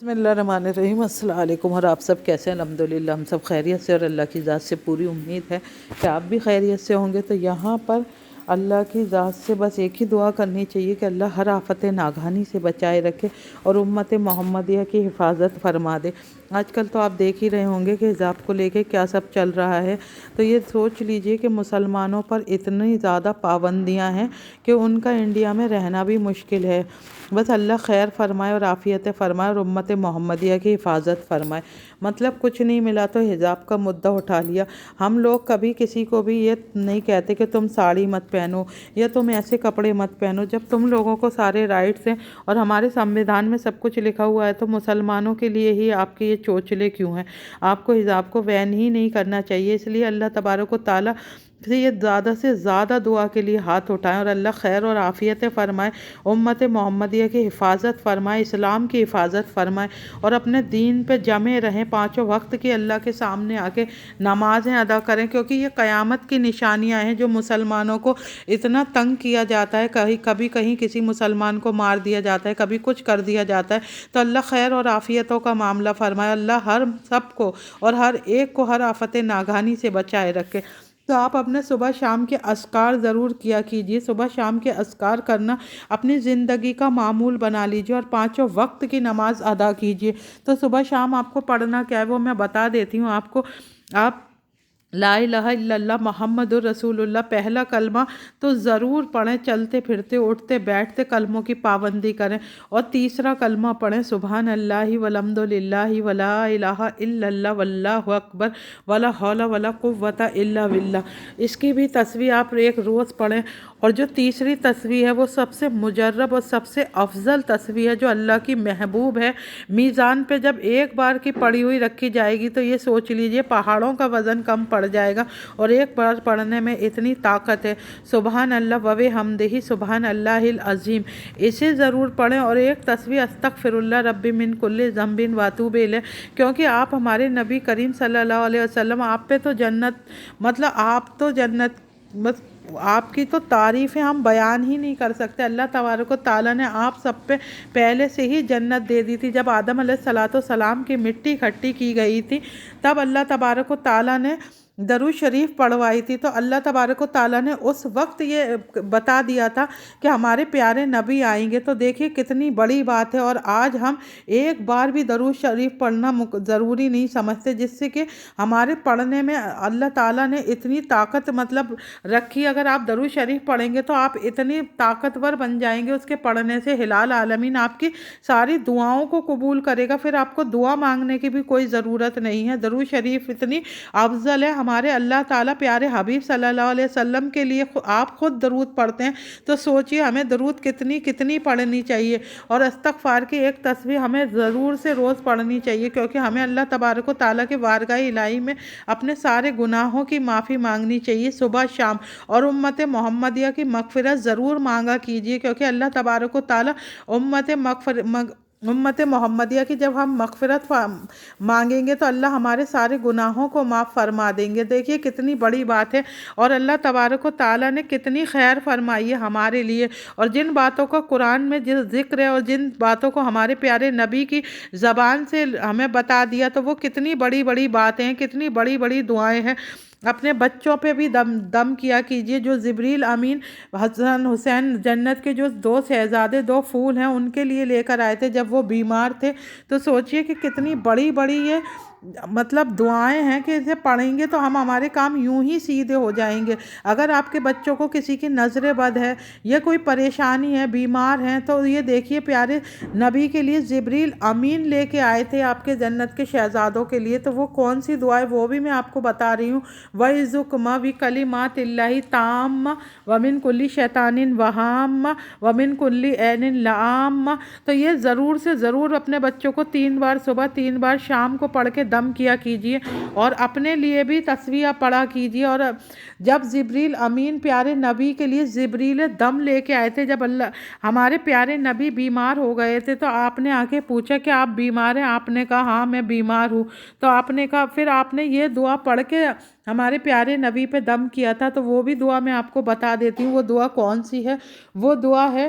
بسم اللہ الرحمن الرحیم۔ السلام علیکم، اور آپ سب کیسے ہیں؟ الحمدللہ ہم سب خیریت سے، اور اللہ کی ذات سے پوری امید ہے کہ آپ بھی خیریت سے ہوں گے۔ تو یہاں پر اللہ کی ذات سے بس ایک ہی دعا کرنی چاہیے کہ اللہ ہر آفت ناگہانی سے بچائے رکھے اور امت محمدیہ کی حفاظت فرما دے۔ آج کل تو آپ دیکھ ہی رہے ہوں گے کہ حجاب کو لے کے کیا سب چل رہا ہے۔ تو یہ سوچ لیجئے کہ مسلمانوں پر اتنی زیادہ پابندیاں ہیں کہ ان کا انڈیا میں رہنا بھی مشکل ہے۔ بس اللہ خیر فرمائے اور عافیت فرمائے اور امت محمدیہ کی حفاظت فرمائے۔ مطلب کچھ نہیں ملا تو حجاب کا مدعا اٹھا لیا۔ ہم لوگ کبھی کسی کو بھی یہ نہیں کہتے کہ تم ساڑی مت پہنو یا تم ایسے کپڑے مت پہنو، جب تم لوگوں کو سارے رائٹس ہیں اور ہمارے سنویدھان میں سب کچھ لکھا ہوا ہے، تو مسلمانوں کے لیے ہی آپ کے یہ چوچلے کیوں ہیں؟ آپ کو حجاب کو بین ہی نہیں کرنا چاہیے۔ اس لیے اللہ تبارک و تعالیٰ سے یہ زیادہ سے زیادہ دعا کے لیے ہاتھ اٹھائیں اور اللہ خیر اور عافیت فرمائے، امت محمدیہ کی حفاظت فرمائے، اسلام کی حفاظت فرمائے، اور اپنے دین پہ جمے رہیں، پانچوں وقت کی اللہ کے سامنے آ کے نمازیں ادا کریں، کیونکہ یہ قیامت کی نشانیاں ہیں جو مسلمانوں کو اتنا تنگ کیا جاتا ہے۔ کبھی کہیں کسی مسلمان کو مار دیا جاتا ہے، کبھی کچھ کر دیا جاتا ہے، تو اللہ خیر اور عافیتوں کا معاملہ فرمائے، اللہ ہر سب کو اور ہر ایک کو ہر آفت ناگہانی سے بچائے رکھے۔ تو آپ اپنے صبح شام کے اذکار ضرور کیا کیجئے۔ صبح شام کے اذکار کرنا اپنی زندگی کا معمول بنا لیجئے اور پانچوں وقت کی نماز ادا کیجئے۔ تو صبح شام آپ کو پڑھنا کیا ہے وہ میں بتا دیتی ہوں آپ کو۔ آپ لا الہ الا اللہ محمد الرسول اللہ پہلا کلمہ تو ضرور پڑھیں، چلتے پھرتے اٹھتے بیٹھتے کلموں کی پابندی کریں، اور تیسرا کلمہ پڑھیں سبحان اللہ والحمد للہ ولا الہ الا اللہ واللہ اکبر ولا حول ولا قوت الا باللہ۔ اس کی بھی تسبیح آپ ایک روز پڑھیں، اور جو تیسری تسبیح ہے وہ سب سے مجرب اور سب سے افضل تسبیح ہے جو اللہ کی محبوب ہے۔ میزان پہ جب ایک بار کی پڑھی ہوئی رکھی جائے گی تو یہ سوچ لیجئے پہاڑوں کا وزن کم پڑ جائے گا، اور ایک بار پڑھنے میں اتنی طاقت ہے۔ سبحان اللہ و بحمدہ سبحان اللہ العظیم، اسے ضرور پڑھیں، اور ایک تسبیح استغفر اللہ ربی من کل ذنب واتوب الیہ، کیونکہ آپ ہمارے نبی کریم صلی اللہ علیہ وسلم، آپ پہ تو جنت، مطلب آپ تو جنت، بس آپ کی تو تعریفیں ہم بیان ہی نہیں کر سکتے۔ اللہ تبارک و تعالیٰ نے آپ سب پہ پہلے سے ہی جنت دے دی تھی۔ جب آدم علیہ السلام کی مٹی اکٹھی کی گئی تھی، تب اللہ تبارک و تعالیٰ نے درود شریف پڑھوائی تھی، تو اللہ تبارک و تعالیٰ نے اس وقت یہ بتا دیا تھا کہ ہمارے پیارے نبی آئیں گے۔ تو دیکھیے کتنی بڑی بات ہے، اور آج ہم ایک بار بھی درود شریف پڑھنا ضروری نہیں سمجھتے، جس سے کہ ہمارے پڑھنے میں اللہ تعالیٰ نے اتنی طاقت مطلب رکھی۔ اگر آپ درود شریف پڑھیں گے تو آپ اتنی طاقتور بن جائیں گے اس کے پڑھنے سے، ہلال عالمین آپ کی ساری دعاؤں کو قبول کرے گا، پھر آپ کو دعا مانگنے کی بھی کوئی ضرورت نہیں ہے۔ درود شریف اتنی افضل ہے، ہمارے اللہ تعالیٰ پیارے حبیب صلی اللہ علیہ وسلم کے لیے آپ خود درود پڑھتے ہیں، تو سوچئے ہمیں درود کتنی پڑھنی چاہیے، اور استغفار کی ایک تسبیح ہمیں ضرور سے روز پڑھنی چاہیے، کیونکہ ہمیں اللہ تبارک و تعالیٰ کے بارگاہ الہی میں اپنے سارے گناہوں کی معافی مانگنی چاہیے صبح شام، اور امت محمدیہ کی مغفرت ضرور مانگا کیجیے، کیونکہ اللہ تبارک و تعالیٰ امت محمدیہ کی جب ہم مغفرت مانگیں گے تو اللہ ہمارے سارے گناہوں کو معاف فرما دیں گے۔ دیکھیے کتنی بڑی بات ہے، اور اللہ تبارک و تعالیٰ نے کتنی خیر فرمائی ہے ہمارے لیے، اور جن باتوں کا قرآن میں ذکر ہے اور جن باتوں کو ہمارے پیارے نبی کی زبان سے ہمیں بتا دیا، تو وہ کتنی بڑی بڑی باتیں ہیں، کتنی بڑی بڑی دعائیں ہیں۔ اپنے بچوں پہ بھی دم کیا کیجئے، جو جبریل امین حسن حسین جنت کے جو دو شہزادے، دو پھول ہیں، ان کے لیے لے کر آئے تھے جب وہ بیمار تھے، تو سوچئے کہ کتنی بڑی بڑی یہ مطلب دعائیں ہیں کہ اسے پڑھیں گے تو ہمارے کام یوں ہی سیدھے ہو جائیں گے۔ اگر آپ کے بچوں کو کسی کی نظر بد ہے یا کوئی پریشانی ہے، بیمار ہیں، تو یہ دیکھیے پیارے نبی کے لیے جبریل امین لے کے آئے تھے آپ کے جنت کے شہزادوں کے لیے، تو وہ کون سی دعائیں وہ بھی میں آپ کو بتا رہی ہوں۔ وَإِذُكُمَا بِكَلِمَاتِ اللَّهِ تَامَّةٍ وَمِن كُلِّ شَيْطَانٍ وَهَامَّةٍ وَمِن كُلِّ عَيْنٍ لَامَّةٍ، تو یہ ضرور سے ضرور اپنے بچوں کو 3 بار صبح 3 بار شام کو پڑھ کے دم کیا کیجئے، اور اپنے لیے بھی تسبیح پڑھا کیجئے۔ اور جب جبریل امین پیارے نبی کے لیے جبریل دم لے کے آئے تھے، جب ہمارے پیارے نبی بیمار ہو گئے تھے، تو آپ نے آ کے پوچھا کہ آپ بیمار ہیں؟ آپ نے کہا ہاں میں بیمار ہوں، تو آپ نے کہا، پھر آپ نے یہ دعا پڑھ کے ہمارے پیارے نبی پہ دم کیا تھا، تو وہ بھی دعا میں آپ کو بتا دیتی ہوں وہ دعا کون سی ہے۔ وہ دعا ہے